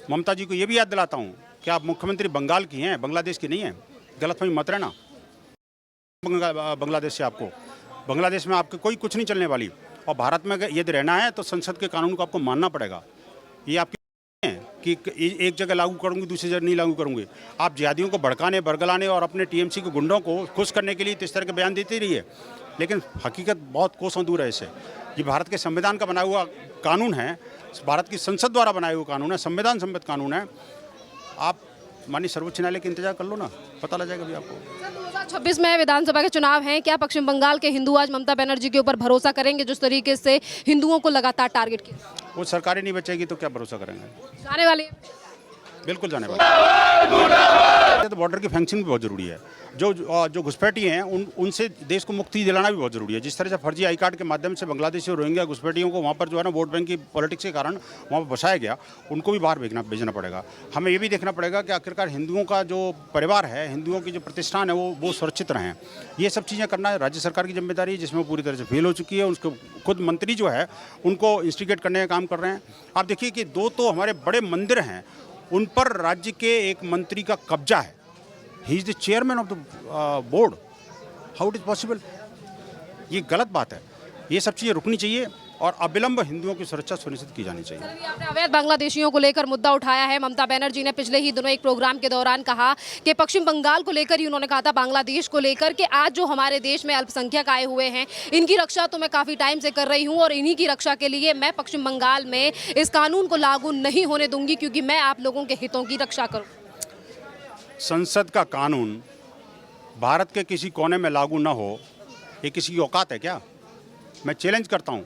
ममता जी को ये भी याद दिलाता हूँ कि आप मुख्यमंत्री बंगाल की हैं, बांग्लादेश की नहीं हैं। गलतफहमी मत रहना बांग्लादेश से आपको। बांग्लादेश में आपके कोई कुछ नहीं चलने वाली। और भारत में अगर यदि रहना है तो संसद के कानून को आपको मानना पड़ेगा। ये आपकी है कि एक जगह लागू करूंगी, दूसरी जगह नहीं लागू करूंगी। आप जिहादियों को भड़काने, बरगलाने और अपने टीएमसी के गुंडों को खुश करने के लिए इस तरह के बयान देते रहिए, लेकिन हकीकत बहुत कोसों दूर है इससे। ये भारत के संविधान का बना हुआ कानून है, भारत की संसद द्वारा बनाया हुआ कानून है, संविधान सम्मत कानून है। आप माननीय सर्वोच्च न्यायालय का इंतजार कर लो ना, पता लग जाएगा अभी आपको। 2026 में विधानसभा के चुनाव हैं, क्या पश्चिम बंगाल के हिंदू आज ममता बनर्जी के ऊपर भरोसा करेंगे जिस तरीके से हिंदुओं को लगातार टारगेट किया? वो सरकारें नहीं बचेगी तो क्या भरोसा करेंगे? जाने वाली है? बिल्कुल जाने वाले। तो बॉर्डर की फंक्शन भी बहुत ज़रूरी है। जो घुसपैठी हैं उनसे देश को मुक्ति दिलाना भी बहुत ज़रूरी है। जिस तरह से फर्जी आई कार्ड के माध्यम से बांग्लादेशी और रोहिंग्या घुसपैठियों को वहाँ पर जो है ना वोट बैंक की पॉलिटिक्स के कारण वहाँ पर बसाया गया, उनको भी बाहर भेजना पड़ेगा। हमें ये भी देखना पड़ेगा कि आखिरकार हिंदुओं का जो परिवार है, हिंदुओं की जो प्रतिष्ठान है वो सुरक्षित रहें। ये सब चीज़ें करना है राज्य सरकार की जिम्मेदारी है, जिसमें पूरी तरह से फेल हो चुकी है। उसको खुद मंत्री जो है उनको इंस्टिगेट करने का काम कर रहे हैं। आप देखिए कि दो तो हमारे बड़े मंदिर हैं, उन पर राज्य के एक मंत्री का कब्जा है। He is the chairman of the board. How it is possible? ये गलत बात है। ये सब चीज़ें रुकनी चाहिए और अविलंब हिंदुओं की सुरक्षा सुनिश्चित की जानी चाहिए। अभी आपने अवैध बांग्लादेशियों को लेकर मुद्दा उठाया है। ममता बनर्जी ने पिछले ही दिनों एक प्रोग्राम के दौरान कहा कि पश्चिम बंगाल को लेकर ही उन्होंने कहा था, बांग्लादेश को लेकर, कि आज जो हमारे देश में अल्पसंख्यक आए हुए हैं, इनकी रक्षा तो मैं काफ़ी टाइम से कर रही हूँ और इन्हीं की रक्षा के लिए मैं पश्चिम बंगाल में इस कानून को लागू नहीं होने दूंगी, क्योंकि मैं आप लोगों के हितों की रक्षा करूँ। संसद का कानून भारत के किसी कोने में लागू ना हो, ये किसी की औकात है क्या? मैं चैलेंज करता हूँ